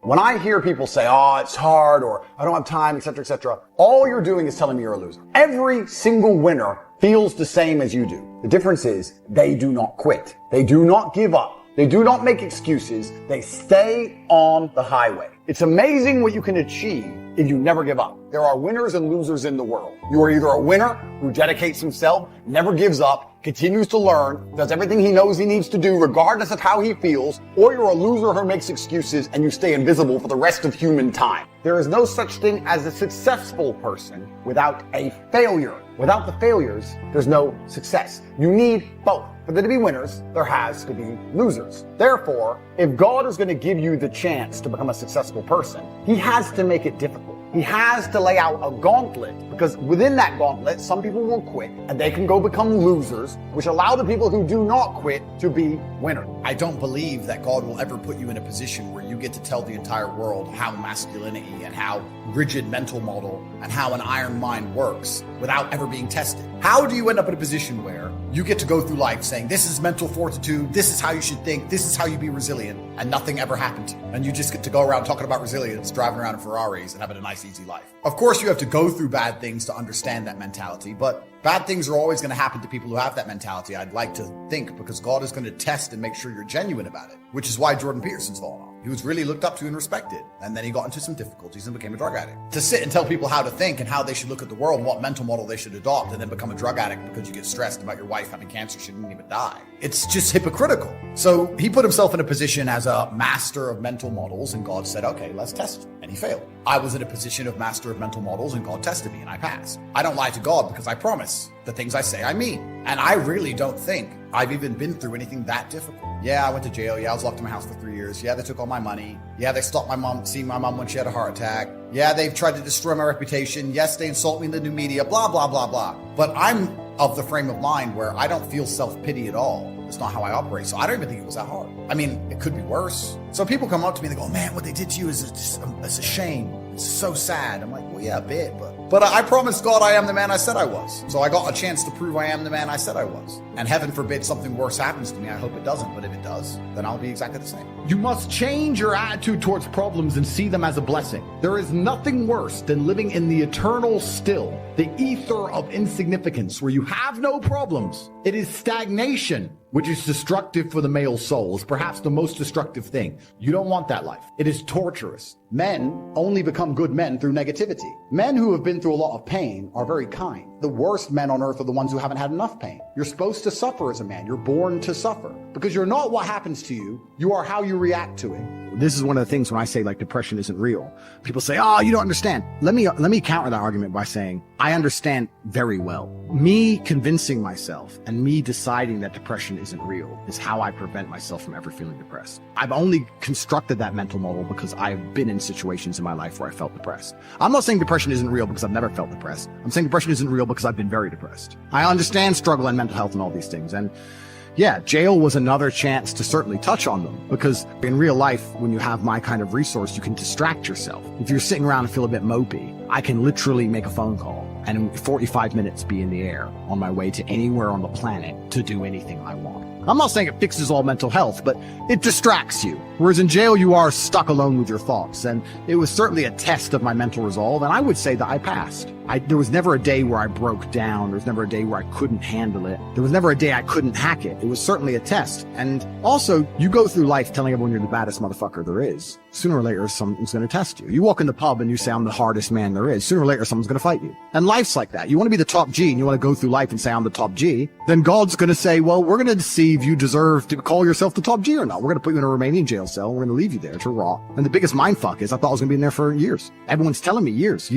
When I hear people say, oh, it's hard, or I don't have time, etc., all you're doing is telling me you're a loser. Every single winner feels the same as you do. The difference is they do not quit. They do not give up. They do not make excuses. They stay on the highway. It's amazing what you can achieve if you never give up. There are winners and losers in the world. You are either a winner who dedicates himself, never gives up, continues to learn, does everything he knows he needs to do regardless of how he feels, or you're a loser who makes excuses and you stay invisible for the rest of human time. There is no such thing as a successful person without a failure. Without the failures, there's no success. You need both. For there to be winners, there has to be losers. Therefore, if God is going to give you the chance to become a successful person, He has to make it difficult. He has to lay out a gauntlet, because within that gauntlet, some people will quit and they can go become losers, which allow the people who do not quit to be winners. I don't believe that God will ever put you in a position where you get to tell the entire world how masculinity and how rigid mental model and how an iron mind works without ever being tested. How do you end up in a position where you get to go through life saying, this is mental fortitude, this is how you should think, this is how you be resilient, and nothing ever happened to you? And you just get to go around talking about resilience, driving around in Ferraris and having a nice, easy life. Of course, you have to go through bad things to understand that mentality, but bad things are always going to happen to people who have that mentality, I'd like to think, because God is going to test and make sure you're genuine about it, which is why Jordan Peterson's fallen off. He was really looked up to and respected, and then he got into some difficulties and became a drug addict. To sit and tell people how to think and how they should look at the world and what mental model they should adopt and then become a drug addict because you get stressed about your wife having cancer, she didn't even die. It's just hypocritical. So he put himself in a position as a master of mental models, and God said, okay, let's test you. And he failed. I was in a position of master of mental models, and God tested me and I passed. I don't lie to God because I promise the things I say I mean. And I really don't think I've even been through anything that difficult. Yeah, I went to jail. Yeah, I was locked in my house for 3 years. Yeah, they took all my money. Yeah, they stopped seeing my mom when she had a heart attack. Yeah, they've tried to destroy my reputation. Yes, they insult me in the new media, blah, blah, blah, blah. But I'm of the frame of mind where I don't feel self-pity at all. It's not how I operate. So I don't even think it was that hard. I mean, it could be worse. So people come up to me and they go, man, what they did to you is just, it's a shame. It's so sad. I'm like, well, yeah, a bit, but I promised God I am the man I said I was. So I got a chance to prove I am the man I said I was. And heaven forbid something worse happens to me. I hope it doesn't. But if it does, then I'll be exactly the same. You must change your attitude towards problems and see them as a blessing. There is nothing worse than living in the eternal still, the ether of insignificance where you have no problems. It is stagnation, which is destructive for the male soul. It's perhaps the most destructive thing. You don't want that life. It is torturous. Men only become good men through negativity. Men who have been through a lot of pain are very kind. The worst men on earth are the ones who haven't had enough pain. You're supposed to suffer as a man. You're born to suffer. Because you're not what happens to you. You are how you react to it. This is one of the things when I say like depression isn't real. People say, oh, you don't understand. Let me counter that argument by saying, I understand very well. Me convincing myself and me deciding that depression isn't real is how I prevent myself from ever feeling depressed. I've only constructed that mental model because I've been in situations in my life where I felt depressed. I'm not saying depression isn't real because I've never felt depressed. I'm saying depression isn't real because I've been very depressed. I understand struggle and mental health and all these things. And yeah, jail was another chance to certainly touch on them, because in real life, when you have my kind of resource, you can distract yourself. If you're sitting around and feel a bit mopey, I can literally make a phone call and in 45 minutes be in the air on my way to anywhere on the planet to do anything I want. I'm not saying it fixes all mental health, but it distracts you. Whereas in jail, you are stuck alone with your thoughts. And it was certainly a test of my mental resolve. And I would say that I passed. There was never a day where I broke down. There was never a day where I couldn't handle it. There was never a day I couldn't hack it. It was certainly a test. And also, you go through life telling everyone you're the baddest motherfucker there is. Sooner or later, someone's going to test you. You walk in the pub and you say, I'm the hardest man there is. Sooner or later, someone's going to fight you. And life's like that. You want to be the top G and you want to go through life and say, I'm the top G. Then God's going to say, well, we're going to see if you deserve to call yourself the top G or not. We're going to put you in a Romanian jail cell. We're going to leave you there to rot. And the biggest mindfuck is I thought I was going to be in there for years. Everyone's telling me years.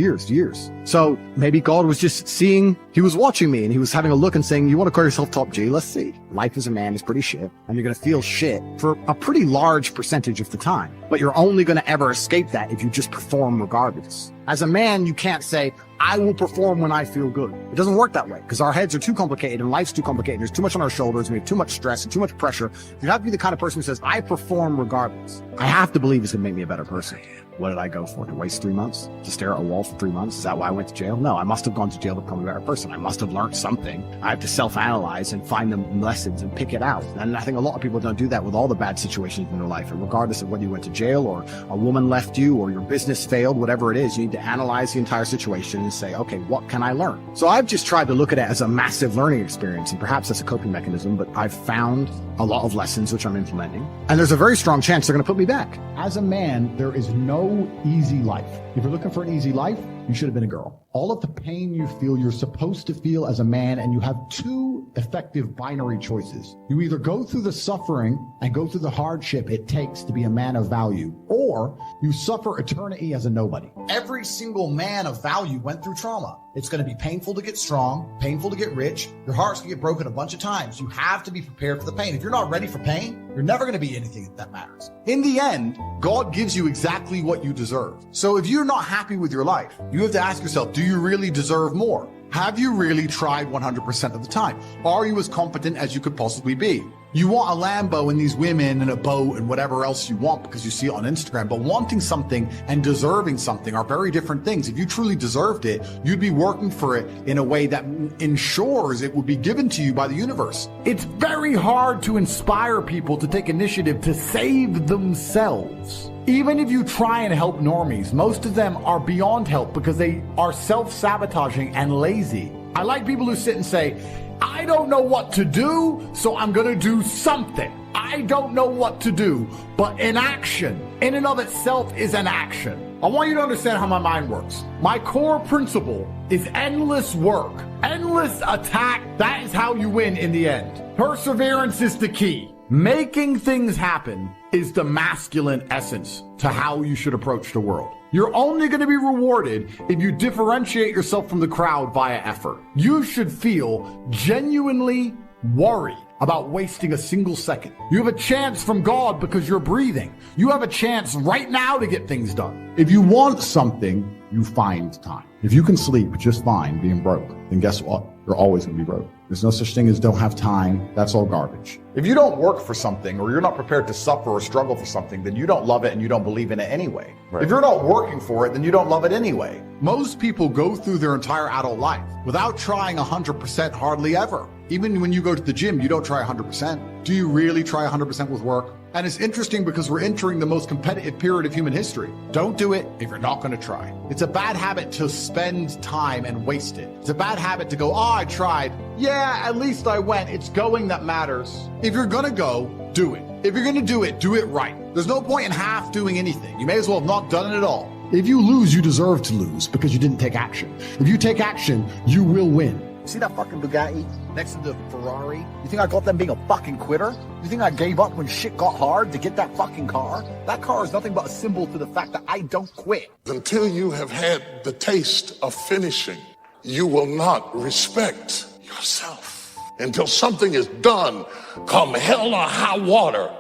So maybe God was just seeing, he was watching me and he was having a look and saying, you want to call yourself top G? Let's see. Life as a man is pretty shit and you're going to feel shit for a pretty large percentage of the time. But you're only going to ever escape that if you just perform regardless. As a man, you can't say, I will perform when I feel good. It doesn't work that way because our heads are too complicated and life's too complicated. There's too much on our shoulders and we have too much stress and too much pressure. You have to be the kind of person who says, I perform regardless. I have to believe it's going to make me a better person. What did I go for? To waste 3 months? To stare at a wall for 3 months? Is that why I went to jail? No, I must have gone to jail to become a better person. I must have learned something. I have to self-analyze and find the lessons and pick it out. And I think a lot of people don't do that with all the bad situations in their life. And regardless of whether you went to jail or a woman left you or your business failed, whatever it is, you need to analyze the entire situation and say, okay, what can I learn? So I've just tried to look at it as a massive learning experience, and perhaps that's a coping mechanism, but I've found a lot of lessons which I'm implementing, and there's a very strong chance they're going to put me back. As a man, there is no easy life. If you're looking for an easy life, you should have been a girl. All of the pain you feel, you're supposed to feel as a man, and you have two effective binary choices. You either go through the suffering and go through the hardship it takes to be a man of value, or you suffer eternity as a nobody. Every single man of value went through trauma. It's going to be painful to get strong, painful to get rich. Your heart's going to get broken a bunch of times. You have to be prepared for the pain. If you're not ready for pain, you're never going to be anything that matters. In the end, God gives you exactly what you deserve. So if you're not happy with your life, you have to ask yourself, do you really deserve more? Have you really tried 100% of the time? Are you as competent as you could possibly be? You want a Lambo and these women and a boat and whatever else you want because you see it on Instagram, but wanting something and deserving something are very different things. If you truly deserved it, you'd be working for it in a way that ensures it would be given to you by the universe. It's very hard to inspire people to take initiative to save themselves. Even if you try and help normies, most of them are beyond help because they are self-sabotaging and lazy. I like people who sit and say, I don't know what to do, so I'm going to do something. I don't know what to do, but inaction in and of itself is an action. I want you to understand how my mind works. My core principle is endless work, endless attack. That is how you win in the end. Perseverance is the key. Making things happen is the masculine essence to how you should approach the world. You're only going to be rewarded if you differentiate yourself from the crowd via effort. You should feel genuinely worried about wasting a single second. You have a chance from God because you're breathing. You have a chance right now to get things done. If you want something, you find time. If you can sleep just fine being broke, then guess what? You're always going to be broke. There's no such thing as don't have time. That's all garbage. If you don't work for something or you're not prepared to suffer or struggle for something, then you don't love it and you don't believe in it anyway. Right. If you're not working for it, then you don't love it anyway. Most people go through their entire adult life without trying 100% hardly ever. Even when you go to the gym, you don't try 100%. Do you really try 100% with work? And it's interesting because we're entering the most competitive period of human history. Don't do it if you're not going to try. It's a bad habit to spend time and waste it. It's a bad habit to go, oh, I tried. Yeah, at least I went. It's going that matters. If you're going to go, do it. If you're going to do it right. There's no point in half doing anything. You may as well have not done it at all. If you lose, you deserve to lose because you didn't take action. If you take action, you will win. See that fucking Bugatti next to the Ferrari? You think I got them being a fucking quitter? You think I gave up when shit got hard to get that fucking car? That car is nothing but a symbol to the fact that I don't quit. Until you have had the taste of finishing, you will not respect yourself. Until something is done, come hell or high water,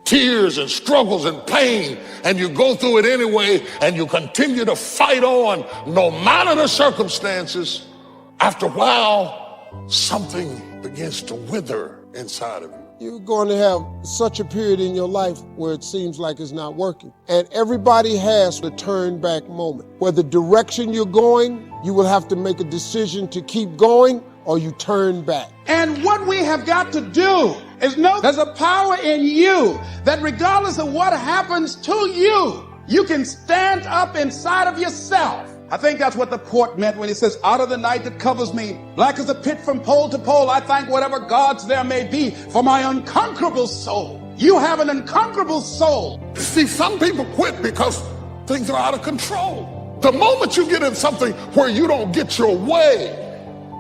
tears and struggles and pain, and you go through it anyway, and you continue to fight on no matter the circumstances. After a while, something begins to wither inside of you. You're going to have such a period in your life where it seems like it's not working. And everybody has a turn back moment. Where the direction you're going, you will have to make a decision to keep going or you turn back. And what we have got to do is know there's a power in you that regardless of what happens to you, you can stand up inside of yourself. I think that's what the poet meant when he says, out of the night that covers me, black as a pit from pole to pole, I thank whatever gods there may be for my unconquerable soul. You have an unconquerable soul. See, some people quit because things are out of control. The moment you get in something where you don't get your way,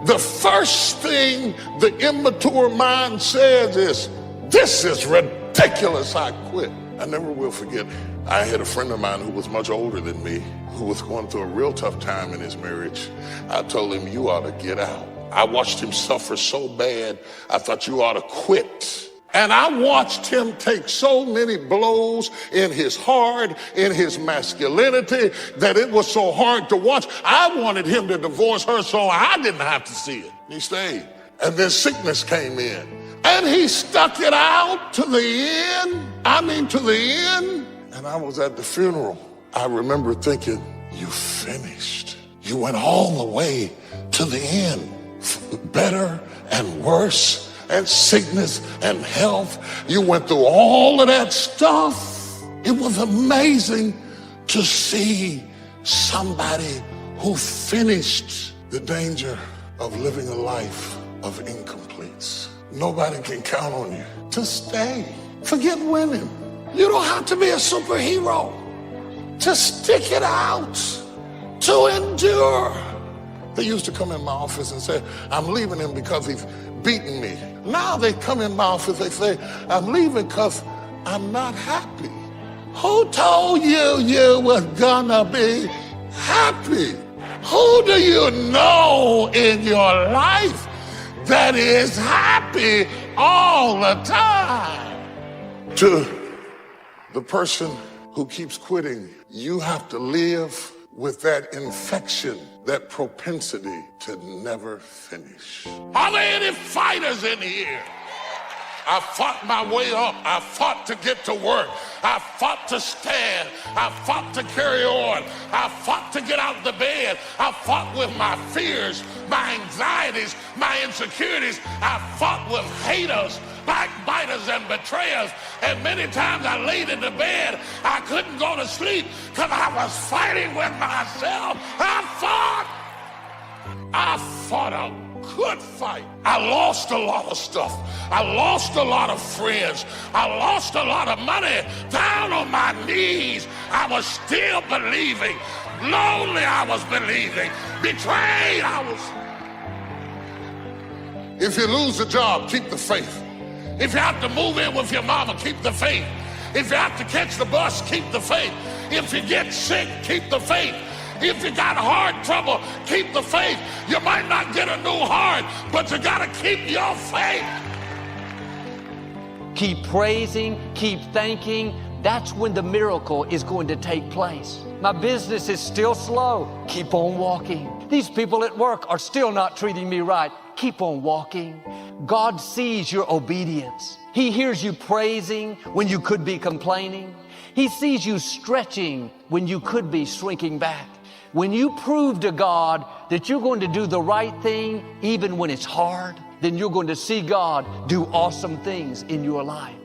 the first thing the immature mind says is, this is ridiculous, I quit. I never will forget, I had a friend of mine who was much older than me, who was going through a real tough time in his marriage. I told him, you ought to get out. I watched him suffer so bad, I thought you ought to quit. And I watched him take so many blows in his heart, in his masculinity, that it was so hard to watch. I wanted him to divorce her so I didn't have to see it. He stayed. And then sickness came in. And he stuck it out to the end. I mean, to the end. And I was at the funeral. I remember thinking, you finished. You went all the way to the end. Better and worse and sickness and health. You went through all of that stuff. It was amazing to see somebody who finished. The danger of living a life of incompletes. Nobody can count on you to stay. Forget winning. You don't have to be a superhero. To stick it out, to endure. They used to come in my office and say, I'm leaving him because he's beaten me. Now they come in my office, they say, I'm leaving because I'm not happy. Who told you you was gonna be happy? Who do you know in your life that is happy all the time? To the person who keeps quitting, you have to live with that infection, that propensity to never finish. Are there any fighters in here? I fought my way up. I fought to get to work. I fought to stand. I fought to carry on. I fought to get out of the bed. I fought with my fears, my anxieties, my insecurities. I fought with haters, backbiters, and betrayers. And many times I laid in the bed, I couldn't go to sleep because I was fighting with myself. I fought a good fight. I lost a lot of stuff. I lost a lot of friends. I lost a lot of money. Down on my knees, I was still believing. Lonely, I was believing. Betrayed, I was. If you lose a job, keep the faith. If you have to move in with your mama, keep the faith. If you have to catch the bus, keep the faith. If you get sick, keep the faith. If you got heart trouble, keep the faith. You might not get a new heart, but you got to keep your faith. Keep praising, keep thanking. That's when the miracle is going to take place. My business is still slow. Keep on walking. These people at work are still not treating me right. Keep on walking. God sees your obedience. He hears you praising when you could be complaining. He sees you stretching when you could be shrinking back. When you prove to God that you're going to do the right thing even when it's hard, then you're going to see God do awesome things in your life.